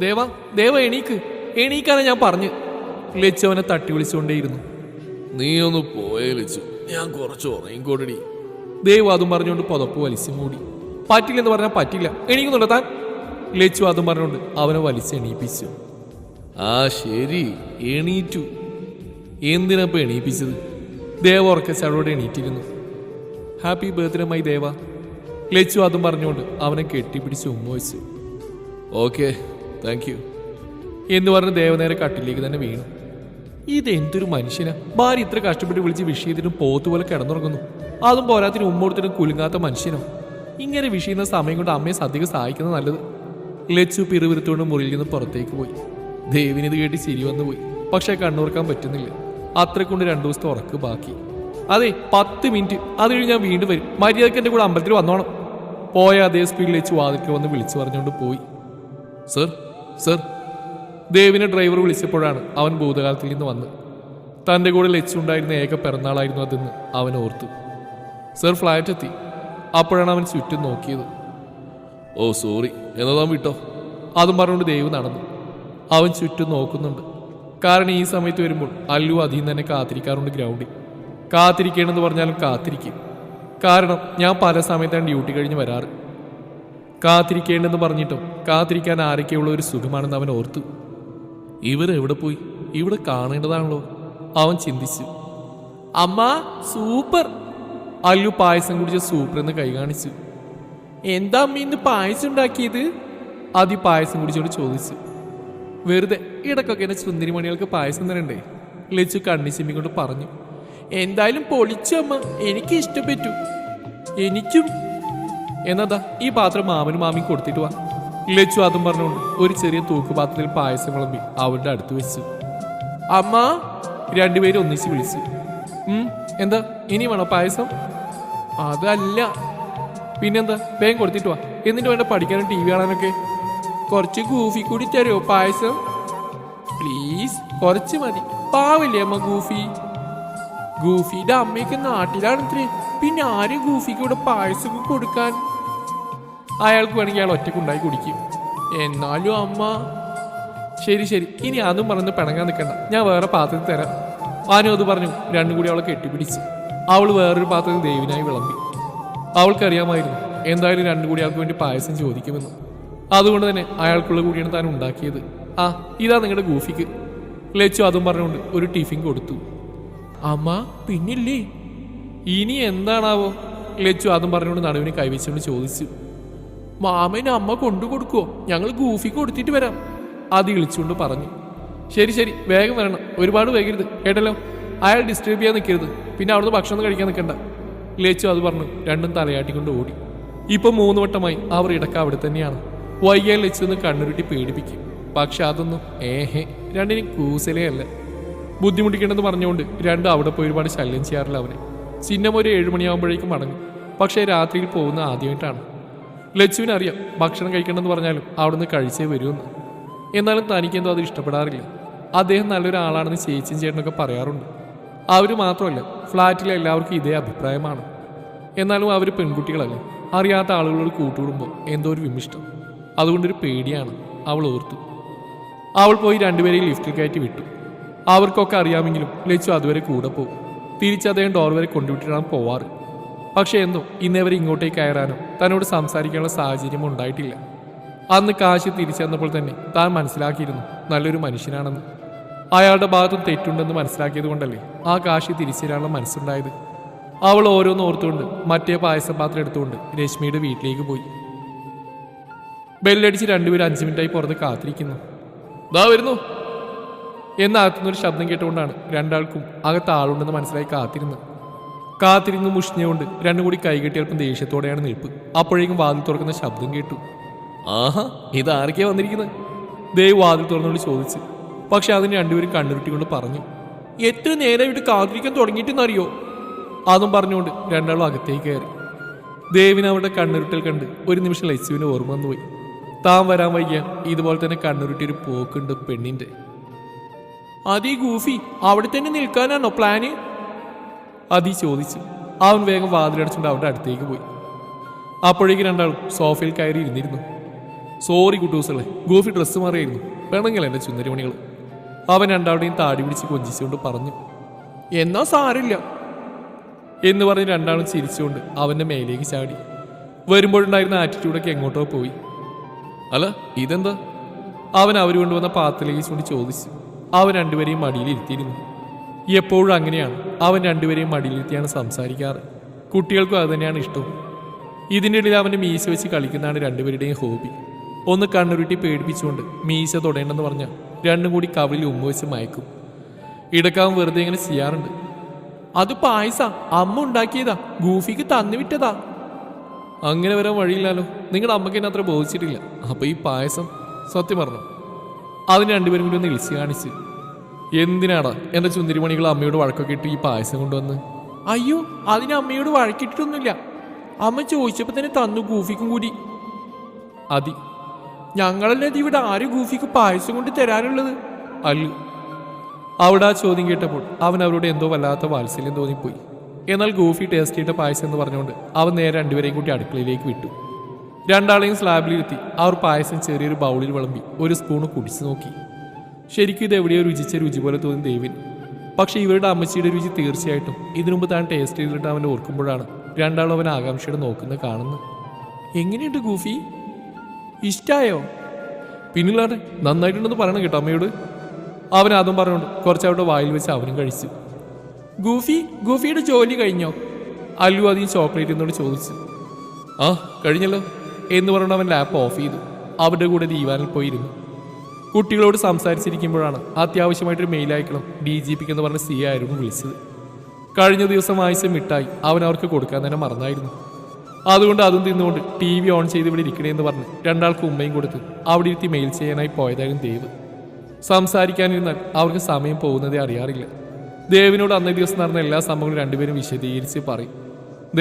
ദേവ ദേവ എണീക്ക്, എണീക്കാനാ ഞാൻ പറഞ്ഞു. ലച്ചു അവനെ തട്ടി വിളിച്ചുകൊണ്ടേയിരുന്നു. നീ ഒന്ന് പോയേ ലച്ചു, ഞാൻ കുറച്ച് ഉറങ്ങിക്കോടടി. ദേവ് അതും പറഞ്ഞുകൊണ്ട് പുതപ്പ് വലിച്ചു മൂടി. പറ്റില്ലെന്ന് പറഞ്ഞാൽ പറ്റില്ല, എണീക്കുന്നുണ്ടോ താൻ? ലച്ചു അതും പറഞ്ഞുകൊണ്ട് അവനെ വലിച്ച് എണീപ്പിച്ചു. ആ ശരി, എണീറ്റു. എന്തിനപ്പം എണീപ്പിച്ചത്? ദേവ ഉറക്കച്ചാടോടെ എണീറ്റിരുന്നു. ഹാപ്പി ബർത്ത്ഡേ മൈ ദേവ. ലച്ചു അതും പറഞ്ഞുകൊണ്ട് അവനെ കെട്ടിപ്പിടിച്ച് ഉമ്മ വെച്ചു. ഓക്കെ, താങ്ക് യു എന്ന് പറഞ്ഞ് ദേവ നേരെ കട്ടിലേക്ക് തന്നെ വീണു. ഇതെന്തൊരു മനുഷ്യനാ! ഭാര്യ ഇത്ര കഷ്ടപ്പെട്ട് വിളിച്ച് വിഷ് ചെയ്തിട്ടും പോത്തുപോലെ കിടന്നുറങ്ങുന്നു. അതും പോരാത്തിന് ഉമ്മോടത്തിനും കുലുങ്ങാത്ത മനുഷ്യനോ! ഇങ്ങനെ വിഷയുന്ന സമയം കൊണ്ട് അമ്മയെ സദ്യക്ക് സഹായിക്കുന്നത് നല്ലത്. ലച്ചു പിറുവിരുത്തുകൊണ്ട് മുറിയിൽ നിന്ന് പുറത്തേക്ക് പോയി. ദേവിനിത് കേട്ട് ചിരി വന്നു പോയി. പക്ഷെ കണ്ണുറക്കാൻ പറ്റുന്നില്ല. അത്രക്കൊണ്ട് 2 ദിവസത്തെ ഉറക്ക് ബാക്കി. അതെ, 10 മിനിറ്റ്, അത് കഴിഞ്ഞ് ഞാൻ വീണ്ടും വരും. മര്യാദയ്ക്ക് എൻ്റെ കൂടെ അമ്പലത്തിൽ വന്നോണം. പോയ അതേ സ്പീഡിൽ ലച്ചു വാതിൽക്ക് വന്ന് വിളിച്ചു പറഞ്ഞുകൊണ്ട് പോയി. Sir, sir. ദേവിനെ ഡ്രൈവർ വിളിച്ചപ്പോഴാണ് അവൻ ഭൂതകാലത്തിൽ നിന്ന് വന്ന്. തൻ്റെ കൂടെ ലച്ചുണ്ടായിരുന്ന ഏക പിറന്നാളായിരുന്നു അതെന്ന് അവൻ ഓർത്തു. സർ, ഫ്ലാറ്റ് എത്തി. അപ്പോഴാണ് അവൻ ചുറ്റും നോക്കിയത്. ഓ സോറി, എന്നാ താൻ വിട്ടോ. അതും പറഞ്ഞുകൊണ്ട് ദേവ് നടന്നു. അവൻ ചുറ്റും നോക്കുന്നുണ്ട്. കാരണം ഈ സമയത്ത് വരുമ്പോൾ അല്ലു അധികം തന്നെ കാത്തിരിക്കാറുണ്ട് ഗ്രൗണ്ടിൽ. കാത്തിരിക്കണമെന്ന് പറഞ്ഞാലും കാത്തിരിക്കും. കാരണം ഞാൻ പല സമയത്താണ് ഡ്യൂട്ടി കഴിഞ്ഞ് വരാറ്. കാത്തിരിക്കേണ്ടെന്ന് പറഞ്ഞിട്ടും കാത്തിരിക്കാൻ ആരൊക്കെയുള്ള ഒരു സുഖമാണെന്ന് അവൻ ഓർത്തു. ഇവരെവിടെ പോയി? ഇവിടെ കാണേണ്ടതാണല്ലോ, അവൻ ചിന്തിച്ചു. അമ്മ സൂപ്പർ! അല്ലു പായസം കുടിച്ച സൂപ്പർ എന്ന് കൈ കാണിച്ചു. എന്താ അമ്മ ഇന്ന് പായസം ഉണ്ടാക്കിയത്? അതി പായസം കുടിച്ചോട് ചോദിച്ചു. വെറുതെ, ഇടക്കൊക്കെ എന്നെ സുന്ദരിമണികൾക്ക് പായസം തരണ്ടേ? ലച്ചു കണ്ണി ചിമ്മിക്കൊണ്ട് പറഞ്ഞു. എന്തായാലും പൊളിച്ചു അമ്മ, എനിക്ക് ഇഷ്ടപ്പെട്ടു. എനിക്കും. എന്നതാ ഈ പാത്രം മാമനും മാമിയും കൊടുത്തിട്ട് വാ. ലച്ചു അതും പറഞ്ഞുകൊണ്ട് ഒരു ചെറിയ തൂക്കുപാത്രത്തിൽ പായസം വിളമ്പി അവരുടെ അടുത്ത് വെച്ചു. അമ്മ! രണ്ടുപേരും ഒന്നിച്ച് വിളിച്ചു. എന്താ ഇനി വേണോ പായസം? അതല്ല. പിന്നെന്താ, വേഗം കൊടുത്തിട്ട് വാ. എന്നിട്ട് വേണ്ട പഠിക്കാനും ടി വി കാണാനൊക്കെ. കുറച്ച് ഗൂഫി കൂടി തരുമോ പായസം? പ്ലീസ്, കുറച്ച് മതി. പാവില്ലേ അമ്മ ഗൂഫി? ഗൂഫിയുടെ അമ്മയൊക്കെ നാട്ടിലാണത്രേ. പിന്നെ ആരും ഗൂഫിക്ക് ഇവിടെ പായസം കൊടുക്കാൻ? അയാൾക്ക് വേണമെങ്കിൽ അയാൾ ഒറ്റക്കുണ്ടായി കുടിക്കും. എന്നാലും അമ്മ. ശരി ശരി, ഇനി അതും പറഞ്ഞ് പിണങ്ങാൻ നിൽക്കണ്ട, ഞാൻ വേറെ പാത്രത്തിൽ തരാം. ആനും അത് പറഞ്ഞു. രണ്ടും കൂടി അവളെ കെട്ടിപ്പിടിച്ച് അവൾ വേറൊരു പാത്രത്തിൽ ദേവിനായി വിളമ്പി. അവൾക്കറിയാമായിരുന്നു എന്തായാലും രണ്ടും കൂടി അയാൾക്ക് വേണ്ടി പായസം ചോദിക്കുമെന്ന്. അതുകൊണ്ട് തന്നെ അയാൾക്കുള്ള കൂടിയാണ് താൻ ഉണ്ടാക്കിയത്. ആ, ഇതാ നിങ്ങളുടെ ഗൂഫിക്ക്. ലച്ചു അതും പറഞ്ഞുകൊണ്ട് ഒരു ടിഫിൻ കൊടുത്തു. അമ്മ പിന്നില്ലേ? ഇനി എന്താണാവോ? ലച്ചു അതും പറഞ്ഞുകൊണ്ട് നടുവിന് കൈവച്ചുകൊണ്ട് ചോദിച്ചു. മാമന് അമ്മ കൊണ്ടു കൊടുക്കുവോ? ഞങ്ങൾ ഗൂഫിക്ക് കൊടുത്തിട്ട് വരാം, അത് വിളിച്ചുകൊണ്ട് പറഞ്ഞു. ശരി ശരി, വേഗം വരണം, ഒരുപാട് വൈകരുത് കേട്ടല്ലോ. അയാൾ ഡിസ്റ്റർബ് ചെയ്യാൻ നിൽക്കരുത്. പിന്നെ അവിടുന്ന് ഭക്ഷണം കഴിക്കാൻ നിൽക്കണ്ട. ലച്ചു അത് പറഞ്ഞു രണ്ടും തലയാട്ടിക്കൊണ്ട് ഓടി. ഇപ്പൊ 3 വട്ടമായി അവർ ഇടക്ക അവിടെ തന്നെയാണ്. വൈകിയാൽ ലച്ചു കണ്ണുരുട്ടി പേടിപ്പിക്കും. പക്ഷെ അതൊന്നും രണ്ടിനും കൂസലേ അല്ല. ബുദ്ധിമുട്ടിക്കണമെന്ന് പറഞ്ഞുകൊണ്ട് രണ്ടും അവിടെ പോയി ഒരുപാട് ശല്യം ചെയ്യാറില്ല അവനെ. ചിഹ്നം ഒരു 7 മണിയാകുമ്പോഴേക്കും മടങ്ങും. പക്ഷേ രാത്രിയിൽ പോകുന്ന ആദ്യമായിട്ടാണ്. ലച്ചുവിനറിയാം ഭക്ഷണം കഴിക്കണമെന്ന് പറഞ്ഞാലും അവിടുന്ന് കഴിച്ചേ വരുമെന്ന്. എന്നാലും തനിക്കെന്തോ അത് ഇഷ്ടപ്പെടാറില്ല. അദ്ദേഹം നല്ലൊരാളാണെന്ന് ചേച്ചിയും ചേട്ടനൊക്കെ പറയാറുണ്ട്. അവർ മാത്രമല്ല, ഫ്ലാറ്റിലെ എല്ലാവർക്കും ഇതേ അഭിപ്രായമാണ്. എന്നാലും അവർ പെൺകുട്ടികളല്ലേ, അറിയാത്ത ആളുകളോട് കൂട്ടുകൂടുമ്പോൾ എന്തോ ഒരു വിമിഷ്ടം. അതുകൊണ്ടൊരു പേടിയാണ്. അവൾ ഓർത്തു. അവൾ പോയി രണ്ടുപേരെയും ലിഫ്റ്റിൽ കയറ്റി വിട്ടു. അവർക്കൊക്കെ അറിയാമെങ്കിലും ലച്ചു അതുവരെ കൂടെ പോകും. തിരിച്ച് അദ്ദേഹം ഡോർ വരെ കൊണ്ടുവിട്ടിട്ടാണ് പോവാറ്. പക്ഷെ എന്തോ ഇന്നേവരെ ഇങ്ങോട്ടേക്ക് കയറാനോ തന്നോട് സംസാരിക്കാനുള്ള സാഹചര്യം ഉണ്ടായിട്ടില്ല. അന്ന് കാശി തിരിച്ചു വന്നപ്പോൾ തന്നെ താൻ മനസ്സിലാക്കിയിരുന്നു നല്ലൊരു മനുഷ്യനാണെന്ന്. അയാളുടെ ഭാഗത്തും തെറ്റുണ്ടെന്ന് മനസ്സിലാക്കിയത് കൊണ്ടല്ലേ ആ കാശി തിരിച്ചുവരാനുള്ള മനസ്സുണ്ടായത്. അവൾ ഓരോന്ന് ഓർത്തുകൊണ്ട് മറ്റേ പായസപാത്രം എടുത്തുകൊണ്ട് രശ്മിയുടെ വീട്ടിലേക്ക് പോയി. ബെല്ലടിച്ച് രണ്ടുപേരും 5 മിനിറ്റായി പുറത്ത് കാത്തിരിക്കുന്നു. ദാ വരുന്നു എന്ന അകത്തുനിന്നൊരു ശബ്ദം കേട്ടുകൊണ്ടാണ് രണ്ടാൾക്കും അകത്ത് ആളുണ്ടെന്ന് മനസ്സിലായി കാത്തിരുന്ന് മുഷിഞ്ഞുകൊണ്ട് രണ്ടും കൂടി കൈകെട്ടി അല്പം ദേഷ്യത്തോടെയാണ് നിൽപ്പ്. അപ്പോഴേക്കും വാതിൽ തുറക്കുന്ന ശബ്ദം കേട്ടു. ആഹാ, ഇതാരൊക്കെയാ വന്നിരിക്കുന്നത്? ദേവ് വാതിൽ തുറന്നുകൊണ്ട് ചോദിച്ചു. പക്ഷെ അതിന് രണ്ടുപേരും കണ്ണുരുട്ടിക്കൊണ്ട് പറഞ്ഞു. എത്ര നേരമായിട്ട് കാത്തിരിക്കാൻ തുടങ്ങിയിട്ടെന്നറിയോ? അതും പറഞ്ഞുകൊണ്ട് രണ്ടാളും അകത്തേക്ക് കയറി. ദേവിന് അവരുടെ കണ്ണുരുട്ടൽ കണ്ട് ഒരു നിമിഷം ലച്ചുവിന് ഓർമ്മ വന്നുപോയി. താൻ വരാൻ വൈകിയാൽ ഇതുപോലെ തന്നെ കണ്ണുരുട്ടി ഒരു പോക്കുണ്ട് പെണ്ണിന്റെ. അതീ ഗൂഫി അവിടെ തന്നെ നിൽക്കാനാണോ പ്ലാന്? അതി ചോദിച്ചു. അവൻ വേഗം വാതിലടച്ചുകൊണ്ട് അവരുടെ അടുത്തേക്ക് പോയി. അപ്പോഴേക്ക് രണ്ടാളും സോഫയിൽ കയറി ഇരുന്നിരുന്നു. സോറി കുട്ടൂസളെ, ഗോഫി ഡ്രസ്സ് മാറിയായിരുന്നു, വേണമെങ്കിൽ എൻ്റെ ചുന്ദരിമണികൾ. അവൻ രണ്ടാളുടെയും താടി പിടിച്ച് കൊഞ്ചിച്ചുകൊണ്ട് പറഞ്ഞു. എന്നാ സാരില്ല എന്ന് പറഞ്ഞ് രണ്ടാളും ചിരിച്ചുകൊണ്ട് അവൻ്റെ മേലേക്ക് ചാടി. വരുമ്പോഴുണ്ടായിരുന്ന ആറ്റിറ്റ്യൂഡൊക്കെ എങ്ങോട്ടോ പോയി. അല്ല ഇതെന്താ? അവൻ അവർ കൊണ്ടുവന്ന പാത്രത്തിലേക്ക് ചൂണ്ടി ചോദിച്ചു. അവൻ രണ്ടുപേരെയും മടിയിലിരുത്തിയിരുന്നു. എപ്പോഴും അങ്ങനെയാണ്, അവൻ രണ്ടുപേരെയും മടിയിലിരുത്തിയാണ് സംസാരിക്കാറ്. കുട്ടികൾക്കും അത് തന്നെയാണ് ഇഷ്ടവും. ഇതിൻ്റെ ഇടയിൽ അവൻ്റെ മീശ വെച്ച് കളിക്കുന്നതാണ് രണ്ടുപേരുടെയും ഹോബി. ഒന്ന് കണ്ണുരുട്ടി പേടിപ്പിച്ചുകൊണ്ട് മീശ തൊടേണ്ടെന്ന് പറഞ്ഞാൽ രണ്ടും കൂടി കവിളിൽ ഉമ്മ വെച്ച് മയക്കും. ഇടക്കാവൻ വെറുതെ ഇങ്ങനെ ചെയ്യാറുണ്ട്. അത് പായസ അമ്മ ഉണ്ടാക്കിയതാ, ഗൂഫിക്ക് തന്നു വിട്ടതാ. അങ്ങനെ വരാൻ വഴിയില്ലല്ലോ, നിങ്ങളുടെ അമ്മയ്ക്ക് എന്നെ അത്ര ബോധിച്ചിട്ടില്ല. അപ്പൊ ഈ പായസം സത്യം പറഞ്ഞു. അതിന് രണ്ടുപേരും കൂടി ഒന്ന് ഇളിച്ച് കാണിച്ച്. എന്തിനാടാ എൻ്റെ ചുന്തിരിമണികൾ അമ്മയോട് വഴക്കൊക്കെ ഇട്ട് ഈ പായസം കൊണ്ടുവന്ന്? അയ്യോ, അതിന് അമ്മയോട് വഴക്കിട്ടിട്ടൊന്നുമില്ല. അമ്മ ചോദിച്ചപ്പോൾ തന്നെ തന്നു ഗൂഫിക്കും കൂടി. അതി ഞങ്ങളല്ലേ ഇവിടെ ആരും ഗൂഫിക്ക് പായസം കൊണ്ട് തരാനുള്ളത്? അല്ലു. അവിടെ ആ ചോദ്യം കേട്ടപ്പോൾ അവൻ അവരോട് എന്തോ വല്ലാത്ത വാത്സല്യം തോന്നിപ്പോയി. എന്നാൽ ഗൂഫി ടേസ്റ്റ് ചെയ്ത പായസം എന്ന് പറഞ്ഞുകൊണ്ട് അവൻ നേരെ രണ്ടുപേരെയും കൂട്ടി അടുക്കളയിലേക്ക് വിട്ടു. രണ്ടാളെയും സ്ലാബിലിരുത്തി അവർ പായസം ചെറിയൊരു ബൗളിൽ വിളമ്പി ഒരു സ്പൂണ് കുടിച്ചു നോക്കി. ശരിക്കും ഇത് എവിടെയോ രുചിച്ച രുചി പോലെ തോന്നി ദേവിന്. പക്ഷെ ഇവരുടെ അമ്മച്ചിയുടെ രുചി തീർച്ചയായിട്ടും ഇതിനുമുമ്പ് താൻ ടേസ്റ്റ് ചെയ്തിട്ട് അവൻ ഓർക്കുമ്പോഴാണ് രണ്ടാളും അവൻ ആകാംക്ഷയോടെ നോക്കുന്നത് കാണുന്നത്. എങ്ങനെയുണ്ട് ഗൂഫി, ഇഷ്ടായോ? പിന്നില്ലാതെ നന്നായിട്ടുണ്ടെന്ന് പറയണം കേട്ടോ അമ്മയോട്. അവൻ അതും പറഞ്ഞുകൊണ്ട് കുറച്ചവിടെ വായിൽ വെച്ച് അവനും കഴിച്ചു. ഗൂഫിയുടെ ജോലി കഴിഞ്ഞോ? അല്ലു അധികം ചോക്ലേറ്റ് എന്നോട് ചോദിച്ചു. ആ കഴിഞ്ഞല്ലോ എന്ന് പറഞ്ഞുകൊണ്ട് അവൻ ലാപ്പ് ഓഫ് ചെയ്തു. അവരുടെ കൂടെ ദീവാനിൽ പോയിരുന്നു. കുട്ടികളോട് സംസാരിച്ചിരിക്കുമ്പോഴാണ് അത്യാവശ്യമായിട്ടൊരു മെയിൽ അയക്കണം DGPക്ക് എന്ന് പറഞ്ഞ സി ആയിരുന്നു വിളിച്ചത്. കഴിഞ്ഞ ദിവസം വായിച്ച മിഠായി അവൻ അവർക്ക് കൊടുക്കാൻ തന്നെ മറന്നായിരുന്നു. അതുകൊണ്ട് അതും തിന്നുകൊണ്ട് TV ഓൺ ചെയ്ത് ഇവിടെ ഇരിക്കണേന്ന് പറഞ്ഞ് രണ്ടാൾക്ക് ഉമ്മയും കൊടുത്ത് അവിടെ ഇരുത്തി മെയിൽ ചെയ്യാനായി പോയതായിരുന്നു ദേവ്. സംസാരിക്കാനിരുന്നാൽ അവർക്ക് സമയം പോകുന്നതേ അറിയാറില്ല. ദേവിനോട് അന്നേ ദിവസം നടന്ന എല്ലാ സംഭവങ്ങളും രണ്ടുപേരും വിശദീകരിച്ച് പറയും.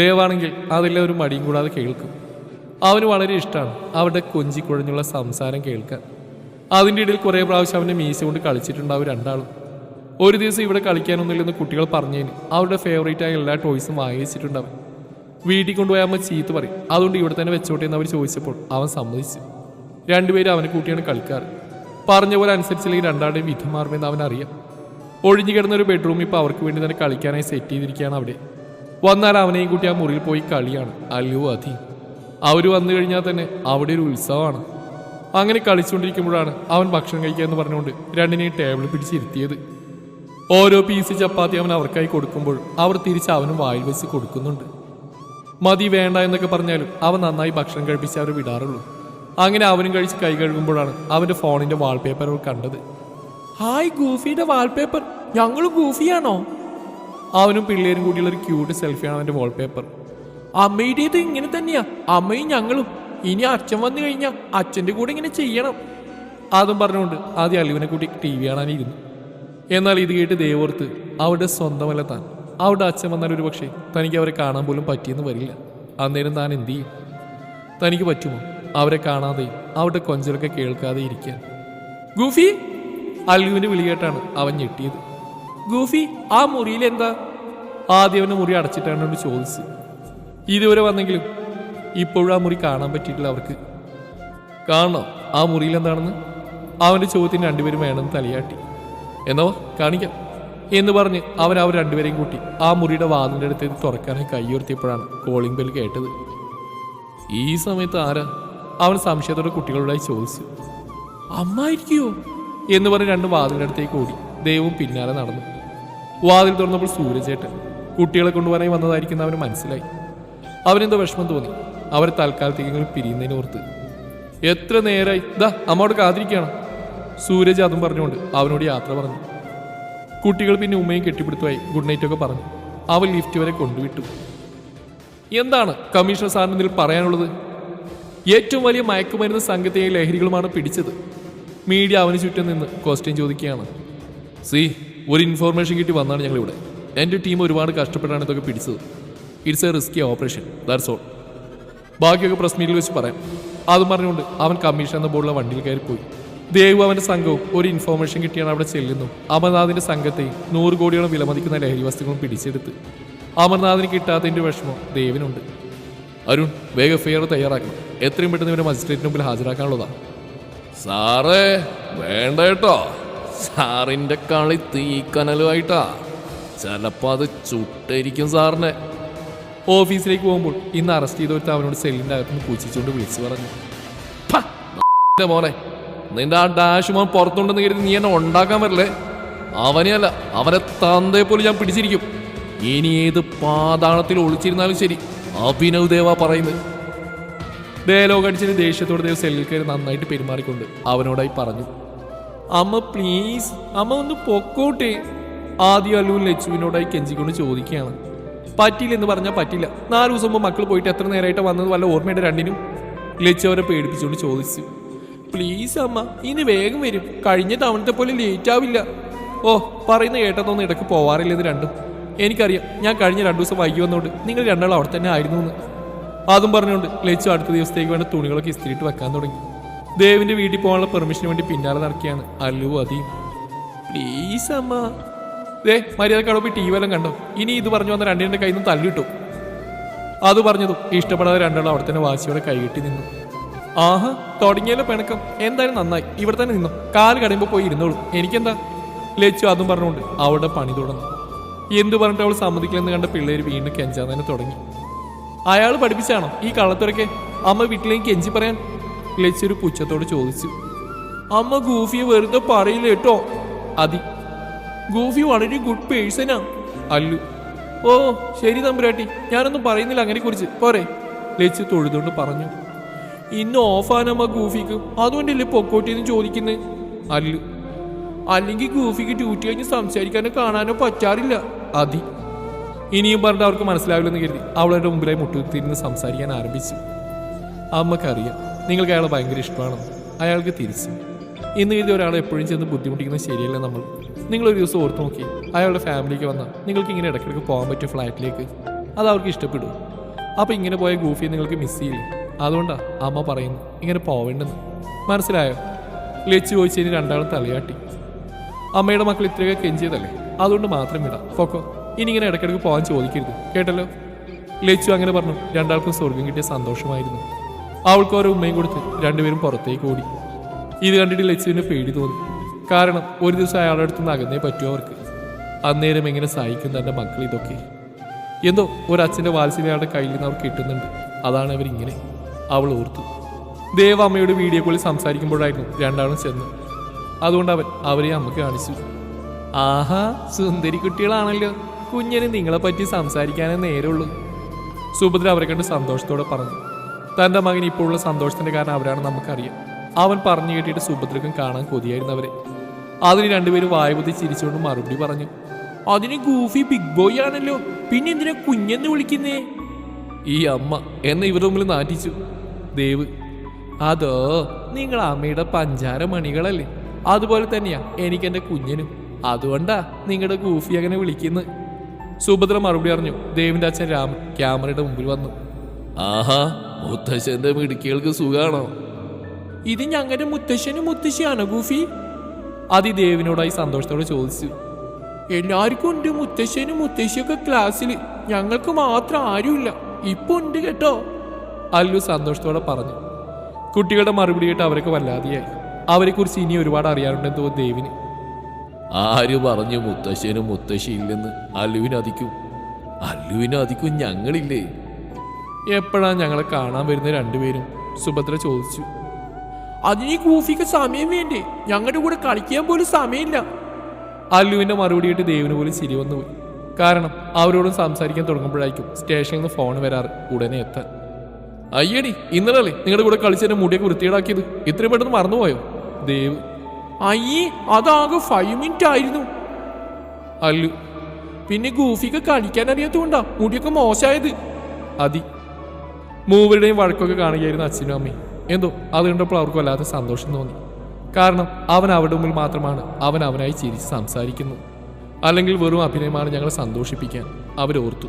ദേവാണെങ്കിൽ അതെല്ലാം ഒരു മടിയും കൂടാതെ കേൾക്കും. അവന് വളരെ ഇഷ്ടമാണ് അവരുടെ കൊഞ്ചിക്കുഴഞ്ഞുള്ള സംസാരം കേൾക്കാൻ. അതിൻ്റെ ഇടയിൽ കുറേ പ്രാവശ്യം അവൻ്റെ മീശ കൊണ്ട് കളിച്ചിട്ടുണ്ടാവും രണ്ടാളും. ഒരു ദിവസം ഇവിടെ കളിക്കാനൊന്നുമില്ലെന്ന് കുട്ടികൾ പറഞ്ഞതിന് അവരുടെ ഫേവറേറ്റായ എല്ലാ ടോയ്സും വാങ്ങിച്ചിട്ടുണ്ടാവും. വീട്ടിൽ കൊണ്ടുപോയി അമ്മ ചീത്ത പറയും. അതുകൊണ്ട് ഇവിടെ തന്നെ വെച്ചോട്ടെ എന്ന് അവർ ചോദിച്ചപ്പോൾ അവൻ സമ്മതിച്ചു. രണ്ടുപേരും അവനെ കൂട്ടിയാണ് കളിക്കാറ്. പറഞ്ഞ പോലെ അനുസരിച്ചില്ലെങ്കിൽ രണ്ടാളുടെയും വിധം മാറുമെന്ന് അവനറിയാം. ഒഴിഞ്ഞു കിടന്ന ഒരു ബെഡ്റൂം ഇപ്പോൾ അവർക്ക് വേണ്ടി തന്നെ കളിക്കാനായി സെറ്റ് ചെയ്തിരിക്കുകയാണ് അവിടെ. വന്നാൽ അവനെയും കൂട്ടി ആ മുറിയിൽ പോയി കളിയാണ് അല്ലു അതി. അവർ വന്നു കഴിഞ്ഞാൽ തന്നെ അവിടെ ഒരു ഉത്സവമാണ്. അങ്ങനെ കളിച്ചുകൊണ്ടിരിക്കുമ്പോഴാണ് അവൻ ഭക്ഷണം കഴിക്കാമെന്ന് പറഞ്ഞുകൊണ്ട് രണ്ടിനെയും ടേബിൾ പിടിച്ചിരുത്തിയത്. ഓരോ പീസ് ചപ്പാത്തി അവൻ അവർക്കായി കൊടുക്കുമ്പോൾ അവർ തിരിച്ച് അവനും വായിൽ വെച്ച് കൊടുക്കുന്നുണ്ട്. മതി വേണ്ട എന്നൊക്കെ പറഞ്ഞാലും അവൻ നന്നായി ഭക്ഷണം കഴിപ്പിച്ച് അവർ വിടാറുള്ളൂ. അങ്ങനെ അവനും കഴിച്ച് കൈ കഴുകുമ്പോഴാണ് അവൻ്റെ ഫോണിൻ്റെ വാൾപേപ്പർ അവർ കണ്ടത്. ഹായ്, ഗൂഫിയുടെ വാൾപേപ്പർ. ഞങ്ങൾ ഗൂഫിയാണോ? അവനും പിള്ളേരും കൂടിയുള്ളൊരു ക്യൂട്ട് സെൽഫിയാണ് അവൻ്റെ വാൾപേപ്പർ. അമ്മയുടേത് ഇങ്ങനെ തന്നെയാ, അമ്മയും ഞങ്ങളും. ഇനി അച്ഛൻ വന്നു കഴിഞ്ഞാൽ അച്ഛൻ്റെ കൂടെ ഇങ്ങനെ ചെയ്യണം. അതും പറഞ്ഞുകൊണ്ട് ആദ്യം അല്ലുവിനെ കൂട്ടി TV കാണാനിരുന്നു. എന്നാൽ ഇത് കേട്ട് ദേവോർത്ത് അവരുടെ സ്വന്തമല്ല താൻ. അവരുടെ അച്ഛൻ വന്നാൽ ഒരു പക്ഷേ തനിക്ക് അവരെ കാണാൻ പോലും പറ്റിയെന്ന് വരില്ല. അന്നേരം താൻ എന്ത് ചെയ്യും? തനിക്ക് പറ്റുമോ അവരെ കാണാതെയും അവരുടെ കൊഞ്ചലൊക്കെ കേൾക്കാതെ ഇരിക്കാൻ? ഗൂഫി! അല്ലുവിൻ്റെ വിളി കേട്ടാണ് അവൻ ഞെട്ടിയത്. ഗൂഫി, ആ മുറിയിൽ എന്താ? ആദ്യം അവൻ്റെ മുറി അടച്ചിട്ടാണ് ചോദിച്ചു. ഇതുവരെ വന്നെങ്കിലും ഇപ്പോഴും ആ മുറി കാണാൻ പറ്റിയിട്ടില്ല അവർക്ക്. കാണണം ആ മുറിയിൽ എന്താണെന്ന്? അവൻ്റെ ചോദ്യത്തിന് രണ്ടുപേരും വേണമെന്ന് തലയാട്ടി. എന്നോ കാണിക്കാം എന്ന് പറഞ്ഞ് അവർ രണ്ടുപേരെയും കൂട്ടി ആ മുറിയുടെ വാതിലിൻ്റെ അടുത്തേക്ക് തുറക്കാനായി കൈയുയർത്തിയപ്പോഴാണ് കോളിംഗ് ബെൽ കേട്ടത്. ഈ സമയത്ത് ആരാ? അവൻ സംശയത്തോടെ കുട്ടികളോടായി ചോദിച്ചു. അമ്മായിരിക്കുമോ എന്ന് പറഞ്ഞ് രണ്ട് വാതിലിൻ്റെ അടുത്തേക്ക് ഓടി. ദൈവവും പിന്നാലെ നടന്നു. വാതിൽ തുറന്നപ്പോൾ സൂരജേട്ടൻ. കുട്ടികളെ കൊണ്ടുപോകാനായി വന്നതായിരിക്കുന്ന അവന് മനസ്സിലായി. അവനെന്തോ വിഷമം തോന്നി. അവരെ തൽക്കാലത്തേക്കെങ്കിലും പിരിയുന്നതിന് ഓർത്ത്. എത്ര നേരമായി ദാ അമ്മയോട് കാത്തിരിക്കുകയാണ്. സൂരജ് അതും പറഞ്ഞുകൊണ്ട് അവനോട് യാത്ര പറഞ്ഞു. കുട്ടികൾ പിന്നെ ഉമ്മയും കെട്ടിപ്പിടുത്തുമായി ഗുഡ് നൈറ്റൊക്കെ പറഞ്ഞു. അവൻ ലിഫ്റ്റ് വരെ കൊണ്ടുവിട്ടു. എന്താണ് കമ്മീഷണർ സാറിന് ഇതിൽ പറയാനുള്ളത്? ഏറ്റവും വലിയ മയക്കുമരുന്ന് സംഘത്തെയും ലഹരികളുമാണ് പിടിച്ചത്. മീഡിയ അവന് ചുറ്റും നിന്ന് ക്വസ്റ്റ്യൻ ചോദിക്കുകയാണ്. ഒരു ഇൻഫോർമേഷൻ കിട്ടി വന്നാണ് ഞങ്ങളിവിടെ. എൻ്റെ ടീം ഒരുപാട് കഷ്ടപ്പെട്ടാണ് ഇതൊക്കെ പിടിച്ചത്. It's A risky operation, that's all. ബാക്കിയൊക്കെ പ്രസ് മീറ്റിൽ വെച്ച് പറയാം. അതും പറഞ്ഞുകൊണ്ട് അവൻ കമ്മീഷൻ എന്ന ബോർഡുള്ള വണ്ടിയിൽ കയറിപ്പോയി. ദേവു അവൻ്റെ സംഘവും ഒരു ഇൻഫോർമേഷൻ കിട്ടിയാണ് അവിടെ ചെല്ലുന്നു. അമർനാഥിൻ്റെ സംഘത്തെയും 100 കോടിയോളം വിലമതിക്കുന്ന ലഹരി വസ്തുക്കളും പിടിച്ചെടുത്ത്. അമർനാഥിന് കിട്ടാത്തതിൻ്റെ വിഷമം ദേവിനുണ്ട്. അരുൺ വേഗം എഫ്ഐആർ തയ്യാറാക്കണം. എത്രയും പെട്ടെന്ന് ഇവരെ മജിസ്ട്രേറ്റിന് മുമ്പിൽ ഹാജരാക്കാനുള്ളതാ. സാറേ വേണ്ട കേട്ടോ, സാറിന്റെ കളി തീക്കനലുമായിട്ടാ. ചിലപ്പോ അത് ചുട്ടിരിക്കും സാറിനെ. ഓഫീസിലേക്ക് പോകുമ്പോൾ ഇന്ന് അറസ്റ്റ് ചെയ്തവർക്ക് അവനോട് സെല്ലിന്റെ അകത്തുനിന്ന് പൂച്ചിച്ചുകൊണ്ട് വിളിച്ചു പറഞ്ഞു, മോനെ നിന്റെ ആ ഡാഷ് മോൻ പുറത്തുണ്ടെന്ന് കരുതി നീ എന്നെ ഉണ്ടാക്കാൻ വരില്ലേ? അവനെയല്ല, അവനെ തന്തയെ പോലും ഞാൻ പിടിച്ചിരിക്കും. ഇനി ഏത് പാതാളത്തിൽ ഒളിച്ചിരുന്നാലും ശരി. അഭിനവ് ദേവ പറയുന്നത്. ഡയലോഗ് അടിച്ചിട്ട് ദേഷ്യത്തോടെ ദേവ് സെല്ലിൽ കയറി നന്നായിട്ട് പെരുമാറിക്കൊണ്ട് അവനോടായി പറഞ്ഞു, അമ്മ പ്ലീസ്, അമ്മ ഒന്ന് പൊക്കോട്ടെ. ആദ്യം അല്ലുവിൻ ലച്ചുവിനോടായി കെഞ്ചിക്കൊണ്ട് ചോദിക്കുകയാണ്. പറ്റില്ലെന്ന് പറഞ്ഞാൽ പറ്റില്ല. 4 ദിവസം മുമ്പ് മക്കൾ പോയിട്ട് എത്ര നേരമായിട്ട് വന്നത് വല്ല ഓർമ്മയുടെ രണ്ടിനും? ലച്ചു അവരെ പേടിപ്പിച്ചുകൊണ്ട് ചോദിച്ചു. പ്ലീസ് അമ്മ, ഇനി വേഗം വരും. കഴിഞ്ഞ തവണത്തെ പോലെ ലേറ്റ് ആവില്ല. ഓ, പറയുന്ന കേട്ടതൊന്നും ഇടയ്ക്ക് പോവാറില്ല ഇത് രണ്ടും. എനിക്കറിയാം, ഞാൻ കഴിഞ്ഞ 2 ദിവസം വൈകി വന്നോണ്ട് നിങ്ങൾ രണ്ടാളും അവിടെ തന്നെ ആയിരുന്നു എന്ന്. അതും പറഞ്ഞുകൊണ്ട് ലച്ചു അടുത്ത ദിവസത്തേക്ക് വേണ്ട തുണികളൊക്കെ ഇസ്തിരിയിട്ട് വെക്കാൻ തുടങ്ങി. ദേവിന്റെ വീട്ടിൽ പോകാനുള്ള പെർമിഷന് വേണ്ടി പിന്നാലെ നടക്കുകയാണ് അല്ലു അധികം. പ്ലീസ് അമ്മ. മര്യാദക്ക് അവിടെ പോയി ടി വി എല്ലാം കണ്ടോ? ഇനി ഇത് പറഞ്ഞു വന്ന രണ്ടിന്റെ കയ്യിൽ നിന്ന് തല്ലിട്ടു. അത് പറഞ്ഞതും ഇഷ്ടപ്പെടാതെ രണ്ടാളും അവിടെ തന്നെ വാശിയോടെ കൈകെട്ടി നിന്നു. ആഹാ, തുടങ്ങിയല്ലോ പിണക്കം. എന്തായാലും നന്നായി, ഇവിടെ തന്നെ നിന്നു. കാല് കടയുമ്പോൾ പോയി ഇരുന്നോളൂ, എനിക്കെന്താ. ലച്ചു അതും പറഞ്ഞുകൊണ്ട് അവളുടെ പണി തുടർന്നു. എന്തു പറഞ്ഞിട്ട് അവൾ സമ്മതിക്കില്ലെന്ന് കണ്ട പിള്ളേര് വീണ്ടും കെഞ്ചാൻ തന്നെ തുടങ്ങി. അയാൾ പഠിപ്പിച്ചാണോ ഈ കള്ളത്തുരക്കെ? അമ്മ വീട്ടിലേക്ക് കെഞ്ചി പറയാൻ ലച്ചു ഒരു പുച്ഛത്തോട് ചോദിച്ചു. അമ്മ ഗൂഫിയെ വെറുതെ പറയില്ല കേട്ടോ. അതി ഗൂഫി വളരെ ഗുഡ് പേഴ്സണാ. അല്ലു ഓ ശരി തമ്പുരാട്ടി, ഞാനൊന്നും പറയുന്നില്ല അങ്ങനെ കുറിച്ച്, പോരെ. ലച്ചു തൊഴുതുകൊണ്ട് പറഞ്ഞു. ഇന്ന് ഓഫാനമ്മ ഗൂഫിക്ക്, അതുകൊണ്ടല്ലേ പൊക്കോട്ടിന്ന് ചോദിക്കുന്നത്. അല്ലു അല്ലെങ്കിൽ ഗൂഫിക്ക് ഡ്യൂട്ടി കഴിഞ്ഞ് സംസാരിക്കാനോ കാണാനോ പറ്റാറില്ല. അതി ഇനിയും പറഞ്ഞിട്ട് അവർക്ക് മനസ്സിലാവില്ലെന്ന് കരുതി അവളുടെ മുമ്പിലായി മുട്ടുകുത്തിയിരുന്ന് സംസാരിക്കാൻ ആരംഭിച്ചു. അമ്മക്കറിയാം നിങ്ങൾക്ക് അയാളെ ഭയങ്കര ഇഷ്ടമാണെന്ന്. അയാൾക്ക് തിരിച്ചു. ഇന്ന് കരുതി ഒരാളെ എപ്പോഴും ചെന്ന് ബുദ്ധിമുട്ടിക്കുന്നത് ശരിയല്ല. നിങ്ങളൊരു ദിവസം ഓർത്ത് നോക്കി അയാളുടെ ഫാമിലിക്ക് വന്നാൽ നിങ്ങൾക്ക് ഇങ്ങനെ ഇടയ്ക്കിടയ്ക്ക് പോകാൻ പറ്റിയ ഫ്ലാറ്റിലേക്ക്. അത് അവർക്ക് ഇഷ്ടപ്പെടും. അപ്പോൾ ഇങ്ങനെ പോയ ഗൂഫിയെ നിങ്ങൾക്ക് മിസ് ചെയ്യില്ലേ? അതുകൊണ്ടാണ് അമ്മ പറയുന്നു ഇങ്ങനെ പോവേണ്ടെന്ന്. മനസ്സിലായോ? ലച്ചു ചോദിച്ചതിന് രണ്ടാളും തലയാട്ടി. അമ്മയുടെ മക്കൾ ഇത്രയൊക്കെ കെഞ്ചിയതല്ലേ, അതുകൊണ്ട് മാത്രം വിടാം, പൊക്കോ. ഇനി ഇങ്ങനെ ഇടയ്ക്കിടയ്ക്ക് പോകാൻ ചോദിക്കരുത്, കേട്ടല്ലോ. ലച്ചു അങ്ങനെ പറഞ്ഞു. രണ്ടാൾക്കും സ്വർഗം കിട്ടിയ സന്തോഷമായിരുന്നു. അവൾക്ക് ഓരോ ഉമ്മയും കൊടുത്ത് രണ്ടുപേരും പുറത്തേക്ക് ഓടി. ഇത് കണ്ടിട്ട് ലച്ചുവിന് പേടി തോന്നി. കാരണം ഒരു ദിവസം അയാളുടെ അടുത്തുനിന്ന് അകന്നേ പറ്റുമോ അവർക്ക്. അന്നേരം എങ്ങനെ സഹിക്കും തൻ്റെ മക്കൾ ഇതൊക്കെ? എന്തോ ഒരച്ഛൻ്റെ വാത്സല്യം അയാളുടെ കയ്യിൽ നിന്ന് അവർ കിട്ടുന്നുണ്ട്. അതാണ് അവരിങ്ങനെ. അവൾ ഓർത്തു. ദേവ അമ്മയോട് വീഡിയോ കോളിൽ സംസാരിക്കുമ്പോഴായിരുന്നു രണ്ടാളും ചെന്ന്. അതുകൊണ്ട് അവരെ അമ്മക്ക് കാണിച്ചു. ആഹാ, സുന്ദരി കുട്ടികളാണല്ലോ. കുഞ്ഞിന് നിങ്ങളെ പറ്റി സംസാരിക്കാനേ നേരമുള്ളൂ. സുഭദ്ര അവരെ കണ്ട് സന്തോഷത്തോടെ പറഞ്ഞു. തൻ്റെ മകൻ ഇപ്പോഴുള്ള സന്തോഷത്തിന്റെ കാരണം അവരാണെന്ന് നമുക്കറിയാം. അവൻ പറഞ്ഞു കേട്ടിട്ട് സുഭദ്രക്കും കാണാൻ കൊതിയായിരുന്നു അവരെ. അതിന് രണ്ടുപേരും വായുപതി ചിരിച്ചുകൊണ്ട് മറുപടി പറഞ്ഞു. അതിന് ഗൂഫി ബിഗ് ബോയ് ആണല്ലോ, പിന്നെ എന്തിനാ കുഞ്ഞെന്ന് വിളിക്കുന്നേ? ഈ അമ്മ എന്നെ ഇവരുടെ മുമ്പിൽ നാറ്റിച്ചു. ദേവ് അതോ നിങ്ങൾ അമ്മയുടെ പഞ്ചാര മണികളല്ലേ, അതുപോലെ തന്നെയാ എനിക്ക് എൻ്റെ കുഞ്ഞിനും. അതുകൊണ്ടാ നിങ്ങളുടെ ഗൂഫി അങ്ങനെ വിളിക്കുന്നത്. സുഭദ്ര മറുപടി അറിഞ്ഞു. ദേവിന്റെ അച്ഛൻ രാമൻ ക്യാമറയുടെ മുമ്പിൽ വന്നു. ആഹാ, മുത്തശ്ശന്റെ മിടുക്കികൾക്ക് സുഖാണോ? ഇത് ഞങ്ങളുടെ മുത്തശ്ശനും മുത്തശ്ശിയാണോ ഗൂഫി? അതി ദേവിനോടായി സന്തോഷത്തോടെ ചോദിച്ചു. എല്ലാവർക്കും ഉണ്ട് മുത്തശ്ശനും മുത്തശ്ശിയൊക്കെ ക്ലാസ്സിൽ, ഞങ്ങൾക്ക് മാത്രം ആരുമില്ല. ഇപ്പൊ ഉണ്ട് കേട്ടോ, അല്ലു സന്തോഷത്തോടെ പറഞ്ഞു. കുട്ടികളുടെ മറുപടി കേട്ട് അവരൊക്കെ വല്ലാതെയായി. അവരെക്കുറിച്ച് ഇനി ഒരുപാട് അറിയാറുണ്ടെന്തോ ദേവിന്. ആര് പറഞ്ഞു മുത്തശ്ശനും മുത്തശ്ശി ഇല്ലെന്ന്? അല്ലുവിനധികം ഞങ്ങളില്ലേ? എപ്പോഴാ ഞങ്ങളെ കാണാൻ വരുന്ന രണ്ടുപേരും? സുഭദ്ര ചോദിച്ചു. അതിന് ഗൂഫിക്ക് സമയം വേണ്ടേ? ഞങ്ങളുടെ കൂടെ കളിക്കാൻ പോലും സമയമില്ല. അല്ലുവിന്റെ മറുപടി കേട്ട് ദേവിന് പോലും ചിരി വന്നുപോയി. കാരണം അവരോടും സംസാരിക്കാൻ തുടങ്ങുമ്പോഴായിരിക്കും സ്റ്റേഷനിൽ നിന്ന് ഫോൺ വരാറ് ഉടനെ എത്താൻ. അയ്യടി, ഇന്നലല്ലേ നിങ്ങളുടെ കൂടെ കളിച്ചതിന്റെ മുടിയൊക്കെ വൃത്തിയേടാക്കിയത്? ഇത്രയും പെട്ടെന്ന് മറന്നുപോയോ? ദേവ് അയ്യേ, അതാകെ 5 മിനിറ്റ് ആയിരുന്നു. അല്ലു പിന്നെ ഗൂഫിക്ക് കളിക്കാൻ അറിയാത്തതുകൊണ്ടാ മുടിയൊക്കെ മോശമായത്. അതി മൂവരുടെയും വഴക്കൊക്കെ കാണുകയായിരുന്നു അച്ഛനും അമ്മയും. എന്തോ അത് കണ്ടപ്പോൾ അവർക്ക് വല്ലാത്ത സന്തോഷം തോന്നി. കാരണം അവൻ അവരുടെ മുമ്പിൽ മാത്രമാണ് അവനായി ചിരിച്ച് സംസാരിക്കുന്നു. അല്ലെങ്കിൽ വെറും അഭിനയമാണ് ഞങ്ങളെ സന്തോഷിപ്പിക്കാൻ അവരോർത്തു.